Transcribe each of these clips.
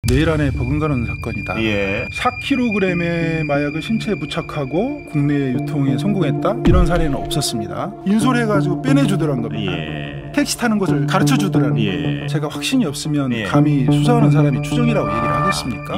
내일 안에 버금가는 사건이다. 예. 4kg의 마약을 신체에 부착하고 국내에 유통에 성공했다. 이런 사례는 없었습니다. 인솔해가지고 빼내주더란 겁니다. 예. 택시 타는 것을 가르쳐주더라는 거예요. 제가 확신이 없으면 감히 수사하는 사람이 추정이라고 얘기를 하겠습니까?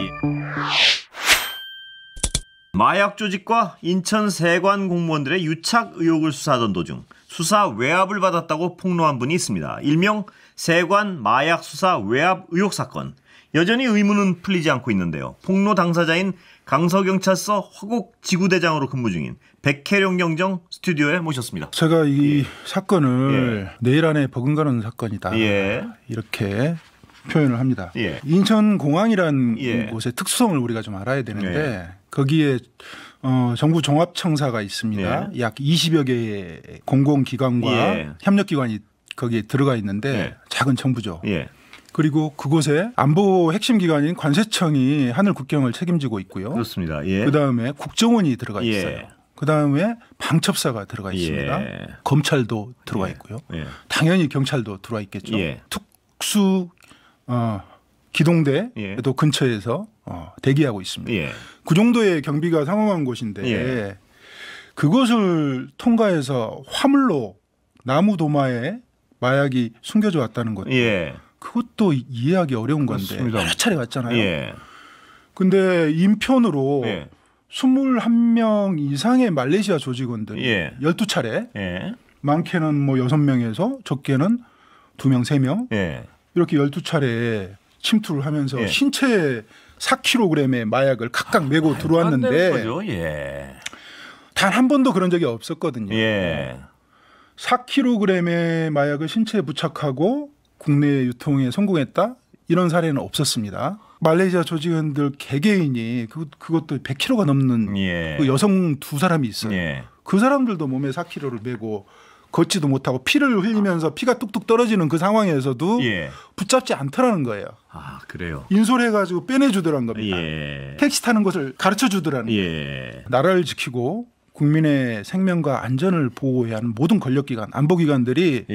마약 조직과 인천 세관 공무원들의 유착 의혹을 수사하던 도중 수사 외압을 받았다고 폭로한 분이 있습니다. 일명 세관 마약 수사 외압 의혹 사건. 여전히 의문은 풀리지 않고 있는데요. 폭로 당사자인 강서경찰서 화곡 지구대장으로 근무 중인 백혜룡 경정 스튜디오에 모셨습니다. 제가 이 사건을 내일 안에 버금가는 사건이다. 이렇게 표현을 합니다. 인천공항이란 곳의 특수성을 우리가 좀 알아야 되는데 거기에 정부 종합청사가 있습니다. 약 20여 개의 공공기관과 협력기관이 거기에 들어가 있는데 작은 정부죠. 그리고 그곳에 안보 핵심 기관인 관세청이 하늘 국경을 책임지고 있고요. 그렇습니다. 그다음에 국정원이 들어가 있어요. 그다음에 방첩사가 들어가 있습니다. 검찰도 들어가 있고요. 당연히 경찰도 들어와 있겠죠. 특수 기동대도 근처에서 대기하고 있습니다. 그 정도의 경비가 상응한 곳인데 그것을 통과해서 화물로 나무 도마에 마약이 숨겨져 왔다는 것도 그것도 이해하기 어려운 건데 그렇습니다. 여러 차례 왔잖아요. 근데 인편으로 21명 이상의 말레이시아 조직원들이 12차례 많게는 뭐 6명에서 적게는 2명, 3명 이렇게 12차례 침투를 하면서 신체에 4kg의 마약을 각각 메고 들어왔는데 단 한 번도 그런 적이 없었거든요. 4kg의 마약을 신체에 부착하고 국내 유통에 성공했다? 이런 사례는 없었습니다. 말레이시아 조직원들 개개인이 그것도 100kg가 넘는 그 여성 2사람이 있어요. 그 사람들도 몸에 4kg를 메고 걷지도 못하고 피를 흘리면서 피가 뚝뚝 떨어지는 그 상황에서도 붙잡지 않더라는 거예요. 아, 그래요? 인솔해가지고 빼내주더란 겁니다. 택시 타는 것을 가르쳐주더라는 거예요. 나라를 지키고 국민의 생명과 안전을 보호해야 하는 모든 권력기관, 안보기관들이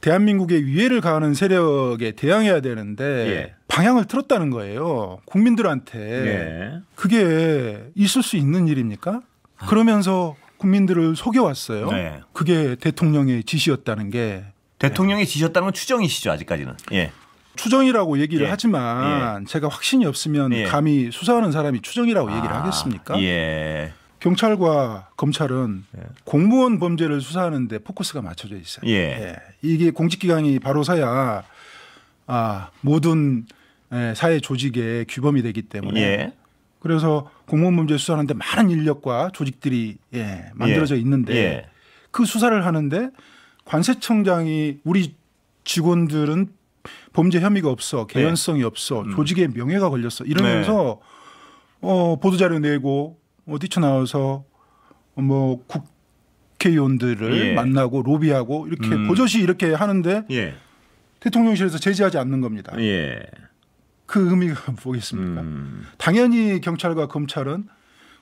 대한민국의 위해를 가하는 세력에 대항해야 되는데 방향을 틀었다는 거예요. 국민들한테. 그게 있을 수 있는 일입니까? 그러면서 국민들을 속여왔어요. 그게 대통령의 지시였다는 게. 대통령의 지시였다는 건 추정이시죠, 아직까지는. 추정이라고 얘기를 하지만 제가 확신이 없으면 감히 수사하는 사람이 추정이라고 얘기를 하겠습니까? 경찰과 검찰은 공무원 범죄를 수사하는데 포커스가 맞춰져 있어요. 이게 공직기강이 바로 서야 모든 사회 조직의 규범이 되기 때문에 그래서 공무원 범죄 수사하는데 많은 인력과 조직들이 만들어져 있는데 그 수사를 하는데 관세청장이 우리 직원들은 범죄 혐의가 없어, 개연성이 없어, 조직의 명예가 걸렸어 이러면서 보도자료 내고 뛰쳐나와서 뭐 국회의원들을 만나고 로비하고 이렇게 버젓이 이렇게 하는데 대통령실에서 제지하지 않는 겁니다. 그 의미가 뭐겠습니까? 당연히 경찰과 검찰은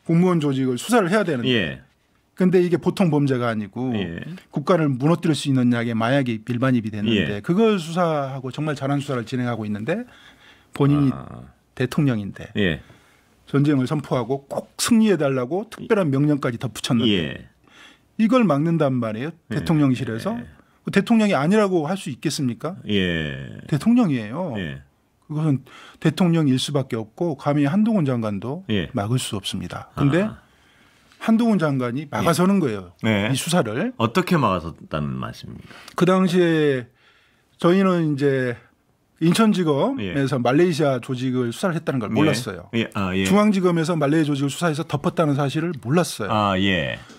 공무원 조직을 수사를 해야 되는데 근데 이게 보통 범죄가 아니고 국가를 무너뜨릴 수 있는 약의 마약이 일반입이 됐는데 그걸 수사하고 정말 잘한 수사를 진행하고 있는데 본인이 대통령인데 전쟁을 선포하고 꼭 승리해달라고 특별한 명령까지 덧붙였는데 이걸 막는단 말이에요. 대통령실에서. 대통령이 아니라고 할 수 있겠습니까? 대통령이에요. 그것은 대통령일 수밖에 없고 감히 한동훈 장관도 막을 수 없습니다. 그런데 한동훈 장관이 막아서는 거예요. 이 수사를. 어떻게 막아섰다는 말씀입니까? 그 당시에 저희는 이제 인천지검에서 말레이시아 조직을 수사를 했다는 걸 몰랐어요. 중앙지검에서 말레이시아 조직을 수사해서 덮었다는 사실을 몰랐어요.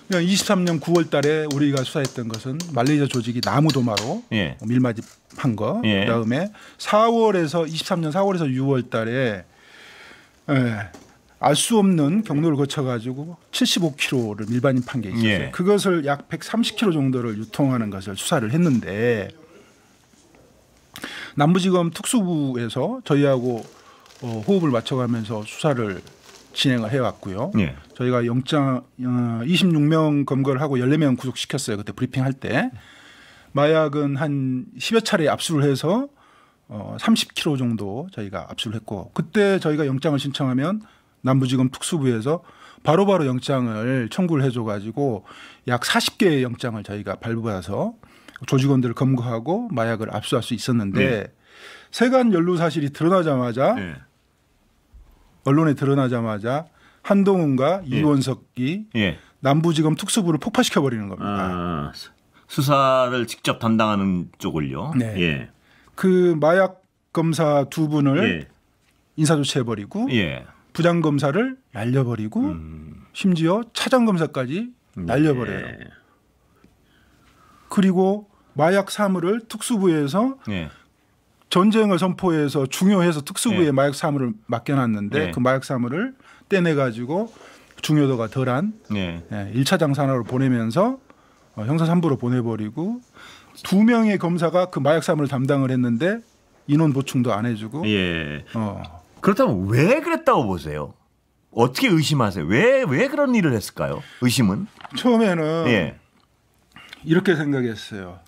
23년 9월 달에 우리가 수사했던 것은 말레이시아 조직이 나무도마로 밀맞이한 거. 그다음에 23년 4월에서 6월 달에 알 수 없는 경로를 거쳐가지고 75kg를 밀반입한 게 있었어요. 그것을 약 130kg 정도를 유통하는 것을 수사를 했는데 남부지검 특수부에서 저희하고 호흡을 맞춰가면서 수사를 진행을 해왔고요. 저희가 영장 26명 검거를 하고 14명 구속시켰어요. 그때 브리핑할 때. 마약은 한 10여 차례 압수를 해서 30kg 정도 저희가 압수를 했고 그때 저희가 영장을 신청하면 남부지검 특수부에서 바로바로 영장을 청구를 해줘가지고 약 40개의 영장을 저희가 발부해서 조직원들을 검거하고 마약을 압수할 수 있었는데 세관 연루 사실이 드러나자마자 언론에 드러나자마자 한동훈과 이원석이 남부지검 특수부를 폭파시켜 버리는 겁니다. 수사를 직접 담당하는 쪽을요. 네. 그 마약 검사 두 분을 인사조치해버리고 부장 검사를 날려버리고 심지어 차장 검사까지 날려버려요. 그리고 마약 사무를 특수부에서 전쟁을 선포해서 중요해서 특수부에 마약 사무를 맡겨놨는데 그 마약 사무를 떼내가지고 중요도가 덜한 1차장 산하로 보내면서 형사 3부로 보내버리고 2명의 검사가 그 마약 사무를 담당을 했는데 인원 보충도 안 해주고 그렇다면 왜 그랬다고 보세요? 어떻게 의심하세요? 왜 그런 일을 했을까요? 의심은? 처음에는 이렇게 생각했어요.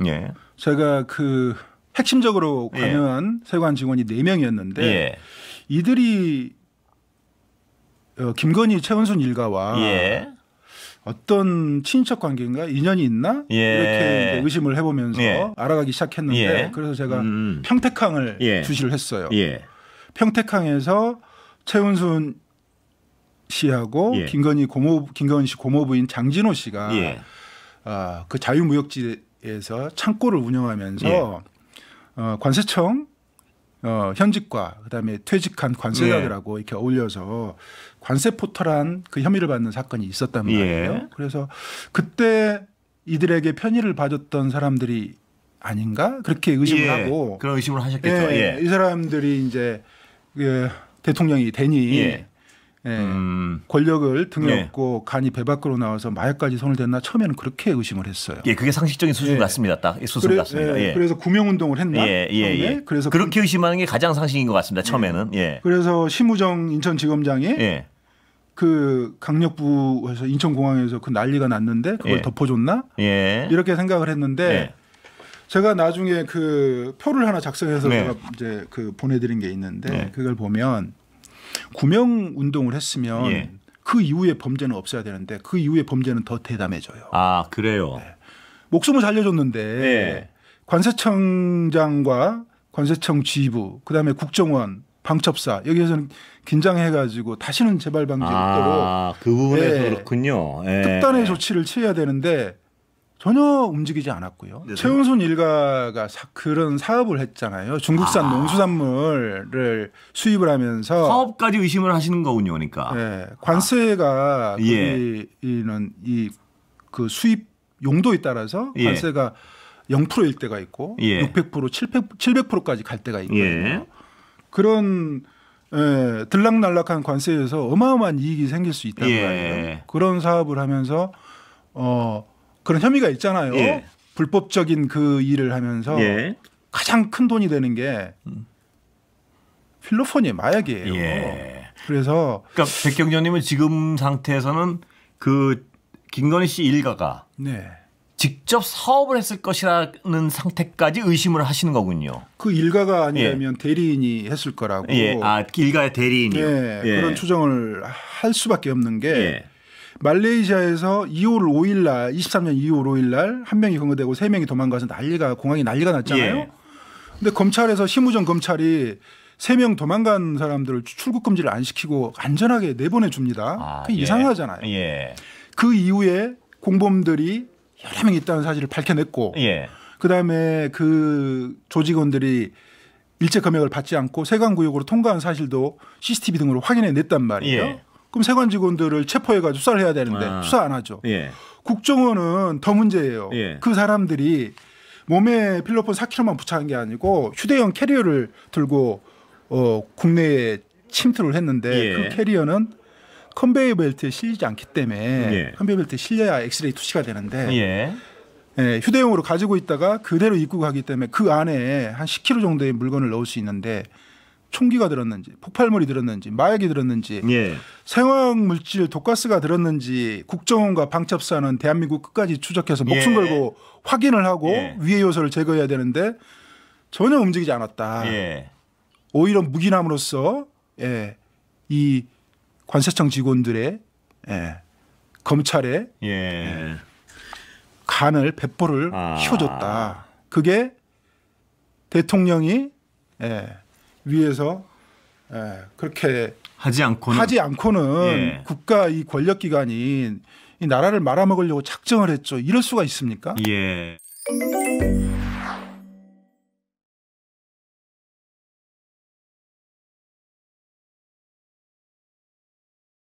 제가 그 핵심적으로 관여한 세관 직원이 4명이었는데 이들이 김건희 최은순 일가와 어떤 친인척 관계인가 인연이 있나 이렇게 이제 의심을 해보면서 알아가기 시작했는데 그래서 제가 평택항을 주시를 했어요. 평택항에서 최은순 씨하고 김건희 씨 고모부인 장진호 씨가 그 자유무역지에서 창고를 운영하면서 관세청 현직과 그다음에 퇴직한 관세자들하고 이렇게 어울려서 관세 포탈한 그 혐의를 받는 사건이 있었단 말이에요. 그래서 그때 이들에게 편의를 봐줬던 사람들이 아닌가 그렇게 의심을 하고 그런 의심을 하셨겠죠. 이 사람들이 이제 대통령이 되니 권력을 등에 업고 간이 배 밖으로 나와서 마약까지 손을 댔나 처음에는 그렇게 의심을 했어요. 그게 상식적인 수준 같습니다. 딱 수준 같습니다. 그래서 구명운동을 했나? 그래서 그렇게 의심하는 게 가장 상식인 것 같습니다. 처음에는. 그래서 심우정 인천지검장이 그 강력부에서 인천공항에서 그 난리가 났는데 그걸 덮어줬나? 이렇게 생각을 했는데 제가 나중에 그 표를 하나 작성해서 제가 이제 그 보내드린 게 있는데 그걸 보면 구명 운동을 했으면 그 이후에 범죄는 없어야 되는데 그 이후에 범죄는 더 대담해져요. 아 그래요. 목숨을 살려줬는데 관세청장과 관세청 지휘부 그다음에 국정원 방첩사 여기에서는 긴장해가지고 다시는 재발 방지 없도록 그 부분에서 그렇군요. 특단의 조치를 취해야 되는데 전혀 움직이지 않았고요. 최은순 일가가 그런 사업을 했잖아요. 중국산 농수산물을 수입을 하면서 사업까지 의심을 하시는 거군요, 그러니까. 관세가 거기는 이 그 수입 용도에 따라서 관세가 0%일 때가 있고 600%, 700%까지 갈 때가 있거든요. 그런 들락날락한 관세에서 어마어마한 이익이 생길 수 있다는 거예요. 그런 사업을 하면서 그런 혐의가 있잖아요. 불법적인 그 일을 하면서 가장 큰 돈이 되는 게 필로폰이 마약이에요. 그래서 그러니까 백경정님은 지금 상태에서는 그 김건희 씨 일가가 직접 사업을 했을 것이라는 상태까지 의심을 하시는 거군요. 그 일가가 아니라면 대리인이 했을 거라고. 일가의 대리인이요. 그런 추정을 할 수밖에 없는 게 말레이시아에서 2월 5일 날 23년 2월 5일 날 한 명이 검거되고 3명이 도망가서 공항이 난리가 났잖아요. 근데 검찰에서 심우정 검찰이 3명 도망간 사람들을 출국 금지를 안 시키고 안전하게 내보내 줍니다. 그게 이상하잖아요. 그 이후에 공범들이 여러 명 있다는 사실을 밝혀냈고 그다음에 그 조직원들이 일제 검역을 받지 않고 세관구역으로 통과한 사실도 CCTV 등으로 확인해 냈단 말이에요. 그럼 세관 직원들을 체포해가지고 수사를 해야 되는데 수사 안 하죠. 국정원은 더 문제예요. 그 사람들이 몸에 필로폰 4kg만 부착한 게 아니고 휴대용 캐리어를 들고 국내에 침투를 했는데 그 캐리어는 컨베이어 벨트에 실리지 않기 때문에 컨베이어 벨트에 실려야 엑스레이 투시가 되는데 휴대용으로 가지고 있다가 그대로 입고 가기 때문에 그 안에 한 10kg 정도의 물건을 넣을 수 있는데 총기가 들었는지 폭발물이 들었는지 마약이 들었는지 생화학물질 독가스가 들었는지 국정원과 방첩사는 대한민국 끝까지 추적해서 목숨 걸고 확인을 하고 위해 요소를 제거해야 되는데 전혀 움직이지 않았다. 예. 오히려 묵인함으로써 예, 이 관세청 직원들의 예, 검찰의 예. 간을 배포를 키워줬다. 그게 대통령이 예, 위에서 예, 그렇게 하지 않고는 예. 국가 이 권력기관이 이 나라를 말아먹으려고 작정을 했죠. 이럴 수가 있습니까? 예.